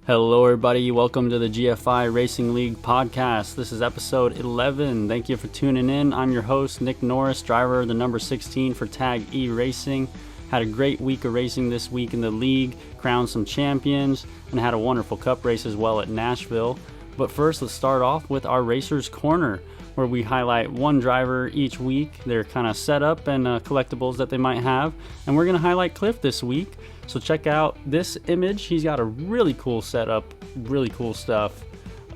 Hello, everybody. Welcome to the GFI Racing League podcast. This is episode 11. Thank you for tuning in. I'm your host, Nick Norris, driver of the number 16 for Tag E Racing. Had a great week of racing this week in the league, crowned some champions, and had a wonderful cup race as well at Nashville. But first, let's start off with our Racers Corner, where we highlight one driver each week, their kind of setup and collectibles that they might have. And we're going to highlight Cliff this week. So check out this image. He's got a really cool setup, really cool stuff.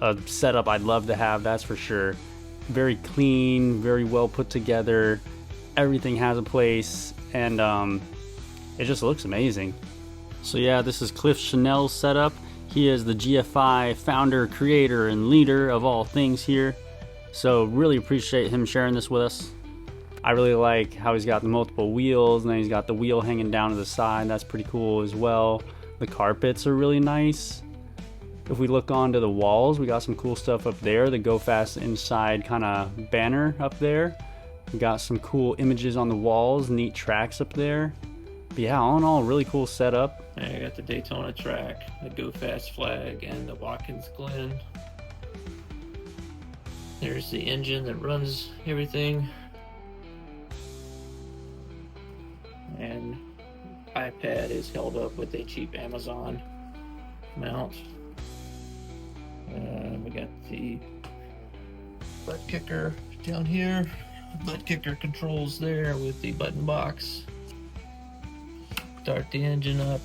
A setup I'd love to have, that's for sure. Very clean, very well put together. Everything has a place, and it just looks amazing. So yeah, this is Cliff Chanel's setup. He is the GFI founder, creator, and leader of all things here. So really appreciate him sharing this with us. I really like how he's got the multiple wheels, and then he's got the wheel hanging down to the side. That's pretty cool as well. The carpets are really nice. If we look onto the walls, we got some cool stuff up there. The Go Fast Inside kind of banner up there. We got some cool images on the walls, neat tracks up there. But yeah, all in all, really cool setup. I got the Daytona track, the Go Fast flag, and the Watkins Glen. There's the engine that runs everything. And iPad is held up with a cheap Amazon mount. We got the butt kicker down here. Butt kicker controls there with the button box. Start the engine up.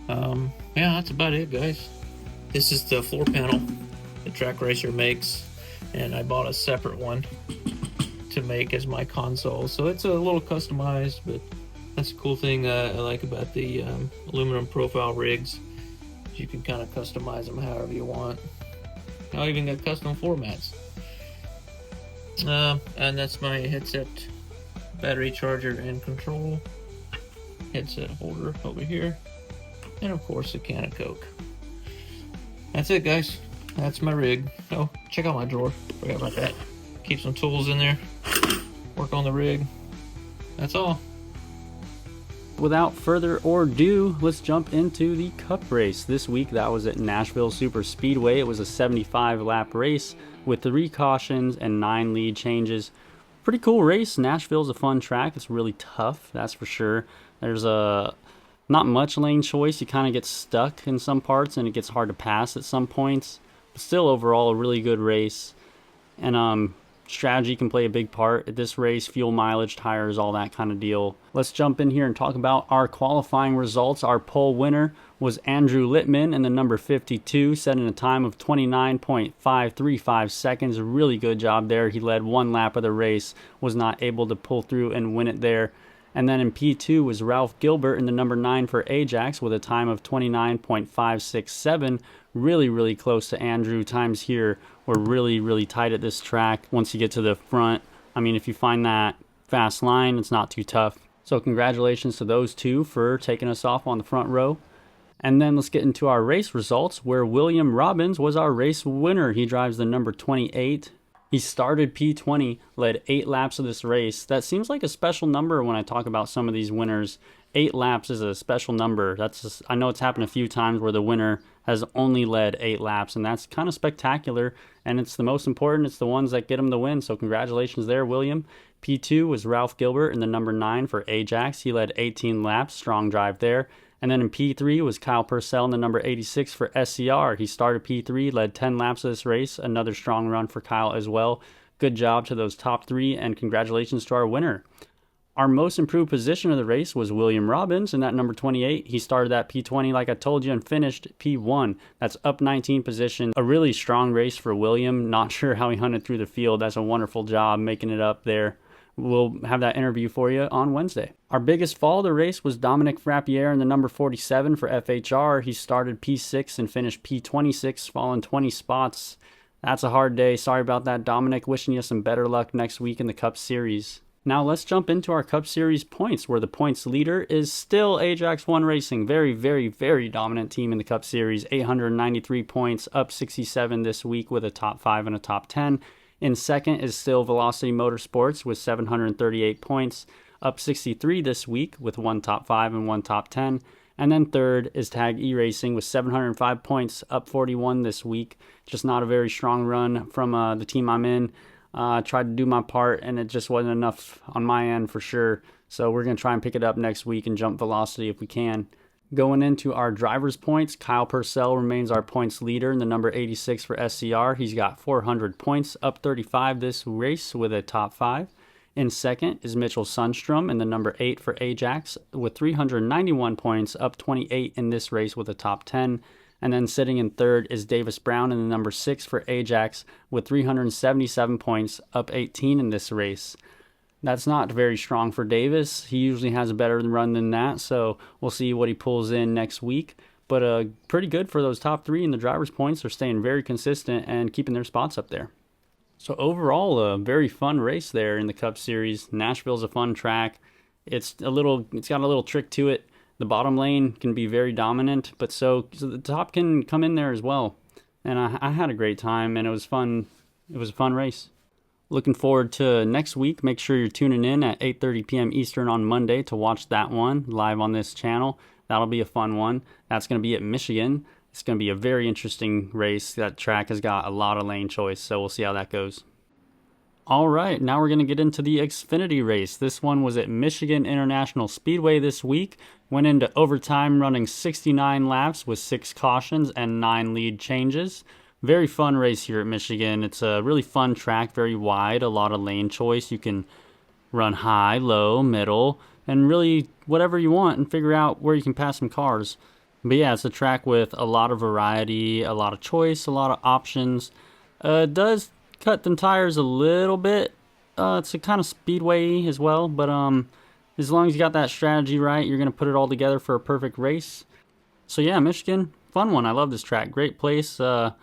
Yeah, that's about it, guys. This is the floor panel the Track Racer makes, and I bought a separate one to make as my console, so it's a little customized, but that's a cool thing I like about the aluminum profile rigs. You can kind of customize them however you want. I even got custom floor mats. And that's my headset, battery charger, and control. Headset holder over here, and of course a can of Coke. That's it, guys. That's my rig. Oh, check out my drawer. Forgot about that. Keep some tools in there. Work on the rig. That's all. Without further ado, let's jump into the cup race. This week, that was at Nashville Super Speedway. It was a 75-lap race with 3 cautions and 9 lead changes. Pretty cool race. Nashville's a fun track. It's really tough, that's for sure. There's not much lane choice. You kind of get stuck in some parts, and it gets hard to pass at some points. But still, overall, a really good race. And strategy can play a big part at this race. Fuel mileage, tires, all that kind of deal. Let's jump in here and talk about our qualifying results. Our pole winner was Andrew Littman in the number 52, setting a time of 29.535 seconds. Really good job there. He led one lap of the race, was not able to pull through and win it there. And then in P2 was Ralph Gilbert in the number 9 for Ajax with a time of 29.567. Really, really close to Andrew. Times here were really, really tight at this track. Once you get to the front, I mean, if you find that fast line, it's not too tough. So congratulations to those two for taking us off on the front row. And then let's get into our race results, where William Robbins was our race winner. He drives the number 28. He started P20, led 8 laps of this race. That seems like a special number when I talk about some of these winners. 8 laps is a special number. I know it's happened a few times where the winner has only led 8 laps, and that's kind of spectacular, and it's the most important. It's the ones that get him the win, so congratulations there, William. P2 was Ralph Gilbert in the number 9 for Ajax. He led 18 laps, strong drive there. And then in P3 was Kyle Purcell in the number 86 for SCR. He started P3, led 10 laps of this race. Another strong run for Kyle as well. Good job to those top 3, and congratulations to our winner. Our most improved position of the race was William Robbins in that number 28. He started that P20 like I told you and finished P1. That's up 19 positions. A really strong race for William. Not sure how he hunted through the field. That's a wonderful job making it up there. We'll have that interview for you on Wednesday. Our biggest fall of the race was Dominic Frappier in the number 47 for FHR. He started P6 and finished P26, falling 20 spots. That's a hard day. Sorry about that, Dominic. Wishing you some better luck next week in the Cup Series. Now let's jump into our Cup Series points, where the points leader is still Ajax One Racing. Very, very, very dominant team in the Cup Series. 893 points, up 67 this week with a top 5 and a top 10. In second is still Velocity Motorsports with 738 points, up 63 this week with one top 5 and one top 10. And then third is Tag E-Racing with 705 points, up 41 this week. Just not a very strong run from the team I'm in. Tried to do my part, and it just wasn't enough on my end for sure. So we're going to try and pick it up next week and jump velocity if we can. Going into our driver's points, Kyle Purcell remains our points leader in the number 86 for SCR. He's got 400 points, up 35 this race with a top 5. In second is Mitchell Sundstrom in the number 8 for Ajax with 391 points, up 28 in this race with a top 10. And then sitting in third is Davis Brown in the number 6 for Ajax with 377 points, up 18 in this race. That's not very strong for Davis. He usually has a better run than that, so we'll see what he pulls in next week. But pretty good for those top 3 in the driver's points. They're staying very consistent and keeping their spots up there. So overall, a very fun race there in the Cup Series. Nashville's a fun track. It's got a little trick to it. The bottom lane can be very dominant, but so the top can come in there as well. And I had a great time, and it was fun. It was a fun race. Looking forward to next week. Make sure you're tuning in at 8:30 p.m. Eastern on Monday to watch that one live on this channel. That'll be a fun one. That's going to be at Michigan. It's going to be a very interesting race. That track has got a lot of lane choice, so we'll see how that goes. All right, now we're going to get into the Xfinity race. This one was at Michigan International Speedway this week. Went into overtime running 69 laps with 6 cautions and 9 lead changes. Very fun race here at Michigan. It's a really fun track, very wide, a lot of lane choice. You can run high, low, middle, and really whatever you want and figure out where you can pass some cars. But yeah, it's a track with a lot of variety, a lot of choice, a lot of options. It does cut them tires a little bit. It's a kind of speedway as well, but as long as you got that strategy right, you're going to put it all together for a perfect race. So yeah, Michigan, fun one. I love this track. Great place. I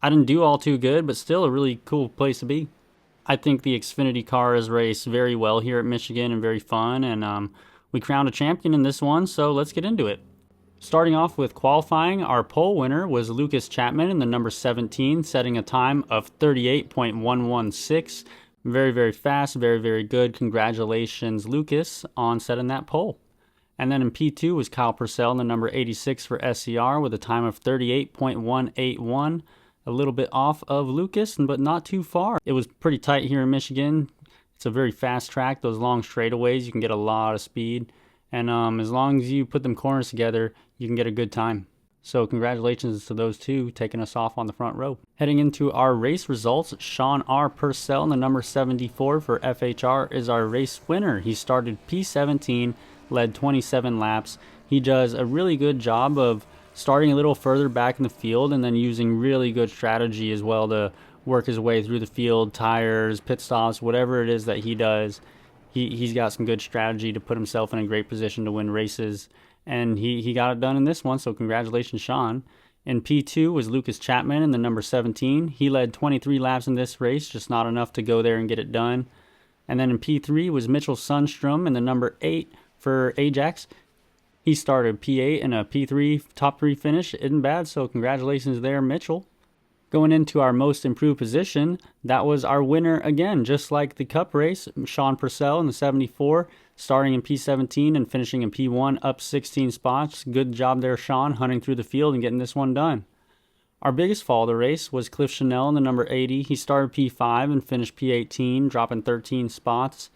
didn't do all too good, but still a really cool place to be. I think the Xfinity cars race very well here at Michigan and very fun, and we crowned a champion in this one, so let's get into it. Starting off with qualifying, our pole winner was Lucas Chapman in the number 17, setting a time of 38.116. Very, very fast, very, very good. Congratulations, Lucas, on setting that pole. And then in P2 was Kyle Purcell in the number 86 for SCR with a time of 38.181. A little bit off of Lucas, but not too far. It was pretty tight here in Michigan. It's a very fast track. Those long straightaways, you can get a lot of speed. And as long as you put them corners together, you can get a good time. So congratulations to those two taking us off on the front row. Heading into our race results, Sean R. Purcell in the number 74 for FHR is our race winner. He started P17, led 27 laps. He does a really good job of starting a little further back in the field and then using really good strategy as well to work his way through the field, tires, pit stops, whatever it is that he does. He's got some good strategy to put himself in a great position to win races, and he got it done in this one, so congratulations, Sean. In P2 was Lucas Chapman in the number 17. He led 23 laps in this race, just not enough to go there and get it done. And then in P3 was Mitchell Sundstrom in the number 8 for Ajax. He started P8 in a P3 top 3 finish. Isn't bad, so congratulations there, Mitchell. Going into our most improved position, that was our winner again, just like the Cup race, Sean Purcell in the 74, starting in P17 and finishing in P1, up 16 spots. Good job there, Sean, hunting through the field and getting this one done. Our biggest fall of the race was Cliff Chanel in the number 80. He started P5 and finished P18, dropping 13 spots.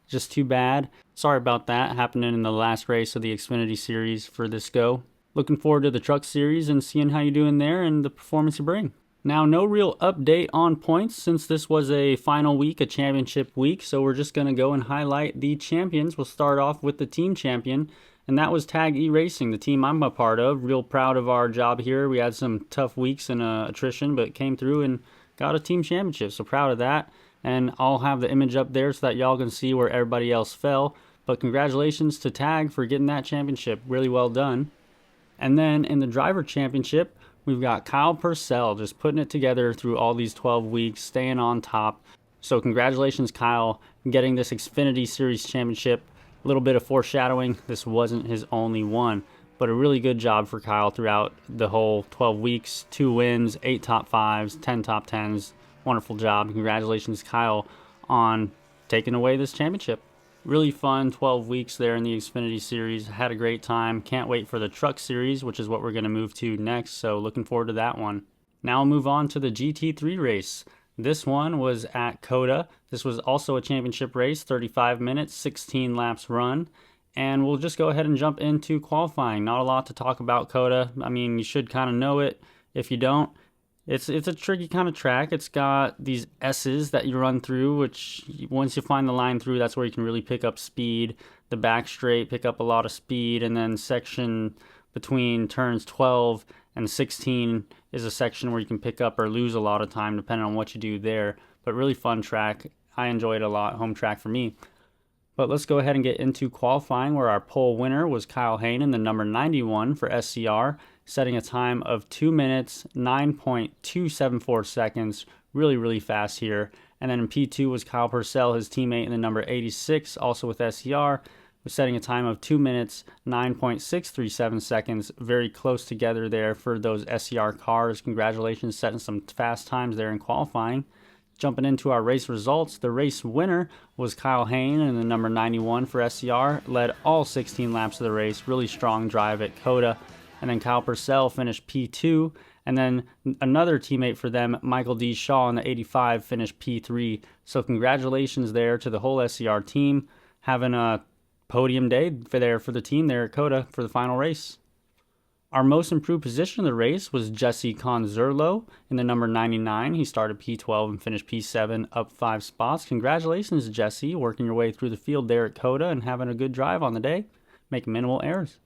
Just too bad. Sorry about that, happening in the last race of the Xfinity Series for this go. Looking forward to the Truck Series and seeing how you're doing there and the performance you bring. Now, no real update on points since this was a final week, a championship week, so we're just going to go and highlight the champions. We'll start off with the team champion, and that was Tag E-Racing, the team I'm a part of. Real proud of our job here. We had some tough weeks in attrition, but came through and got a team championship, so proud of that. And I'll have the image up there so that y'all can see where everybody else fell. But congratulations to Tag for getting that championship. Really well done. And then in the driver championship, we've got Kyle Purcell just putting it together through all these 12 weeks, staying on top. So congratulations, Kyle, getting this Xfinity Series championship. A little bit of foreshadowing, this wasn't his only one, but a really good job for Kyle throughout the whole 12 weeks. 2 wins, 8 top 5s, 10 top 10s. Wonderful job. Congratulations, Kyle, on taking away this championship. Really fun 12 weeks there in the Xfinity Series. Had a great time. Can't wait for the Truck Series, which is what we're going to move to next. So looking forward to that one. Now I'll move on to the GT3 race. This one was at COTA. This was also a championship race, 35 minutes, 16 laps run. And we'll just go ahead and jump into qualifying. Not a lot to talk about COTA. I mean, you should kind of know it. If you don't, it's a tricky kind of track. It's got these S's that you run through, which once you find the line through, that's where you can really pick up speed. The back straight, pick up a lot of speed, and then section between turns 12 and 16 is a section where you can pick up or lose a lot of time depending on what you do there. But really fun track. I enjoyed it a lot. Home track for me. But let's go ahead and get into qualifying, where our pole winner was Kyle Haynen, the number 91 for SCR, setting a time of 2 minutes, 9.274 seconds. Really, really fast here. And then in P2 was Kyle Purcell, his teammate in the number 86, also with SCR, was setting a time of 2 minutes, 9.637 seconds. Very close together there for those SCR cars. Congratulations, setting some fast times there in qualifying. Jumping into our race results, the race winner was Kyle Haynen in the number 91 for SCR, led all 16 laps of the race. Really strong drive at COTA. And then Kyle Purcell finished P2. And then another teammate for them, Michael D. Shaw in the 85, finished P3. So congratulations there to the whole SCR team, having a podium day for the team there at COTA for the final race. Our most improved position in the race was Jesse Conzerlo in the number 99. He started P12 and finished P7, up 5 spots. Congratulations, Jesse, working your way through the field there at COTA and having a good drive on the day, making minimal errors.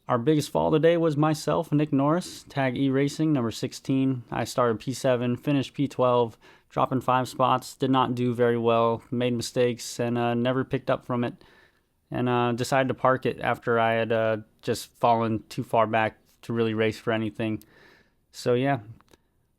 Our biggest fall of the day was myself, Nick Norris, Tag E Racing, number 16. I started P7, finished P12, dropping 5 spots, did not do very well, made mistakes, and never picked up from it. And decided to park it after I had just fallen too far back to really race for anything. So yeah,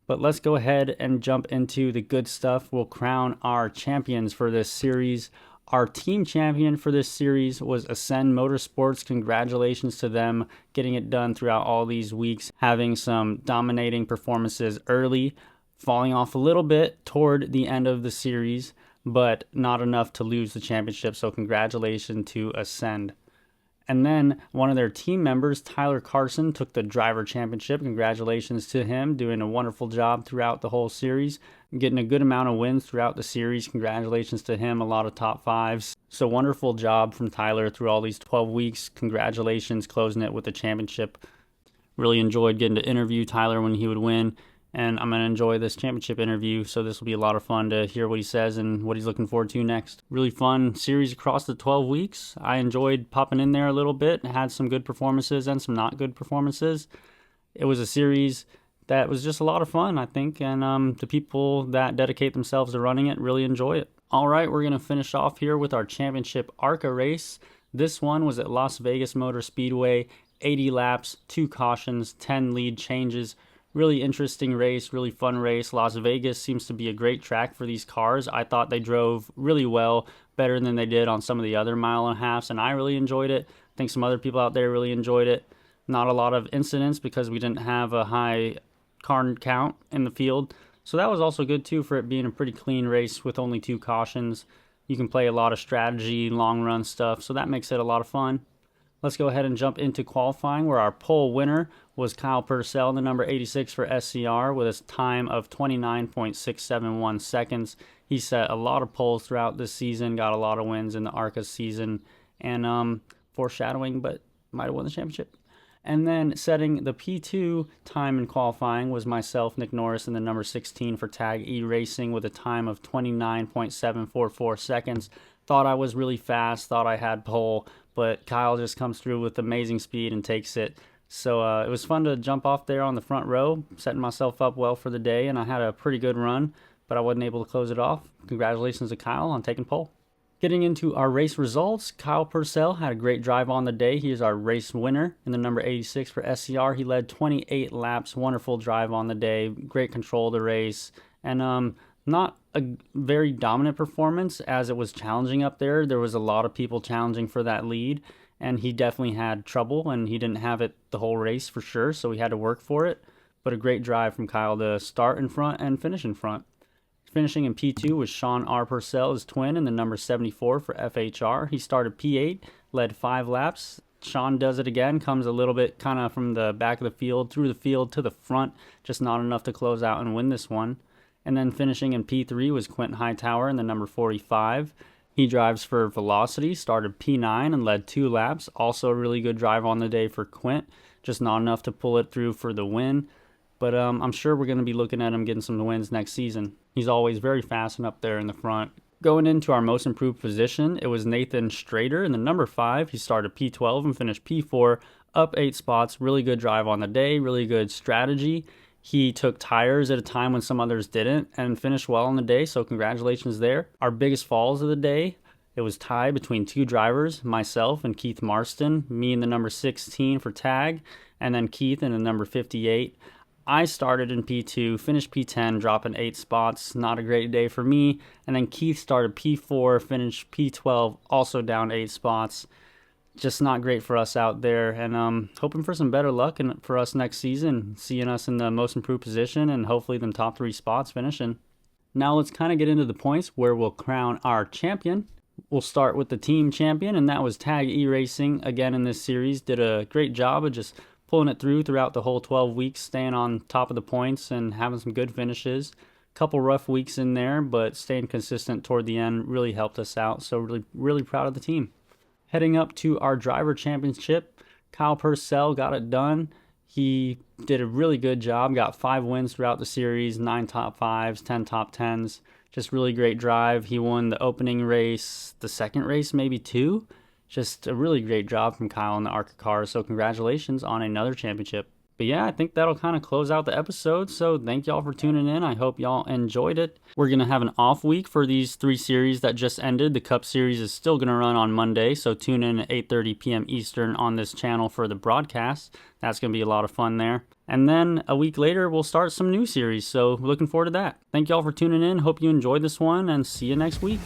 but let's go ahead and jump into the good stuff. We'll crown our champions for this series. Our team champion for this series was Ascend Motorsports. Congratulations to them, getting it done throughout all these weeks, having some dominating performances early, falling off a little bit toward the end of the series, but not enough to lose the championship. So congratulations to Ascend. And then one of their team members, Tyler Carson, took the driver championship. Congratulations to him, doing a wonderful job throughout the whole series, getting a good amount of wins throughout the series. Congratulations to him, a lot of top fives. So wonderful job from Tyler through all these 12 weeks. Congratulations, closing it with the championship. Really enjoyed getting to interview Tyler when he would win. And I'm going to enjoy this championship interview, so this will be a lot of fun to hear what he says and what he's looking forward to next. Really fun series across the 12 weeks. I enjoyed popping in there a little bit, had some good performances and some not good performances. It was a series that was just a lot of fun, I think, and the people that dedicate themselves to running it really enjoy it. All right, we're going to finish off here with our championship ARCA race. This one was at Las Vegas Motor Speedway, 80 laps, 2 cautions, 10 lead changes. Really interesting race, really fun race. Las Vegas seems to be a great track for these cars. I thought they drove really well, better than they did on some of the other mile and a halves, and I really enjoyed it. I think some other people out there really enjoyed it. Not a lot of incidents because we didn't have a high car count in the field. So that was also good too for it being a pretty clean race with only 2 cautions. You can play a lot of strategy, long run stuff, so that makes it a lot of fun. Let's go ahead and jump into qualifying, where our pole winner was Kyle Purcell, the number 86 for SCR, with a time of 29.671 seconds. He set a lot of poles throughout this season, got a lot of wins in the ARCA season, and foreshadowing, but might have won the championship. And then setting the P2 time in qualifying was myself, Nick Norris, in the number 16 for Tag E Racing, with a time of 29.744 seconds. Thought I was really fast, thought I had pole, but Kyle just comes through with amazing speed and takes it. So it was fun to jump off there on the front row, setting myself up well for the day, and I had a pretty good run, but I wasn't able to close it off. Congratulations to Kyle on taking pole. Getting into our race results, Kyle Purcell had a great drive on the day. He is our race winner in the number 86 for SCR. He led 28 laps, wonderful drive on the day, great control of the race, and not a very dominant performance as it was challenging up there. There was a lot of people challenging for that lead, and he definitely had trouble, and he didn't have it the whole race for sure, so he had to work for it. But a great drive from Kyle to start in front and finish in front. Finishing in P2 was Sean R. Purcell, his twin, in the number 74 for FHR. He started P8, led 5 laps. Sean does it again, comes a little bit kind of from the back of the field, through the field to the front, just not enough to close out and win this one. And then finishing in P3 was Quentin Hightower in the number 45. He drives for Velocity, started P9 and led 2 laps. Also a really good drive on the day for Quint, just not enough to pull it through for the win. But I'm sure we're going to be looking at him getting some wins next season. He's always very fast and up there in the front. Going into our most improved position, it was Nathan Strader in the number 5. He started P12 and finished P4, up 8 spots. Really good drive on the day, really good strategy. He took tires at a time when some others didn't and finished well on the day, so congratulations there. Our biggest falls of the day, it was tied between 2 drivers, myself and Keith Marston, me in the number 16 for tag, and then Keith in the number 58. I started in P2, finished P10, dropping 8 spots. Not a great day for me. And then Keith started P4, finished P12, also down 8 spots. Just not great for us out there. And hoping for some better luck for us next season, seeing us in the most improved position and hopefully them top 3 spots finishing. Now let's kind of get into the points where we'll crown our champion. We'll start with the team champion, and that was Tag E-Racing. Again in this series, did a great job of just pulling it throughout the whole 12 weeks, staying on top of the points and having some good finishes. Couple rough weeks in there, but staying consistent toward the end really helped us out. So really proud of the team. Heading up to our driver championship, Kyle Purcell got it done. He did a really good job, got 5 wins throughout the series, 9 top 5s, 10 top 10s. Just really great drive. He won the opening race, the second race, maybe 2. Just a really great job from Kyle in the ARCA cars, so congratulations on another championship. But yeah, I think that'll kind of close out the episode, so thank y'all for tuning in. I hope y'all enjoyed it. We're going to have an off week for these 3 series that just ended. The Cup Series is still going to run on Monday, so tune in at 8:30 p.m. Eastern on this channel for the broadcast. That's going to be a lot of fun there. And then a week later, we'll start some new series, so looking forward to that. Thank y'all for tuning in. Hope you enjoyed this one, and see you next week.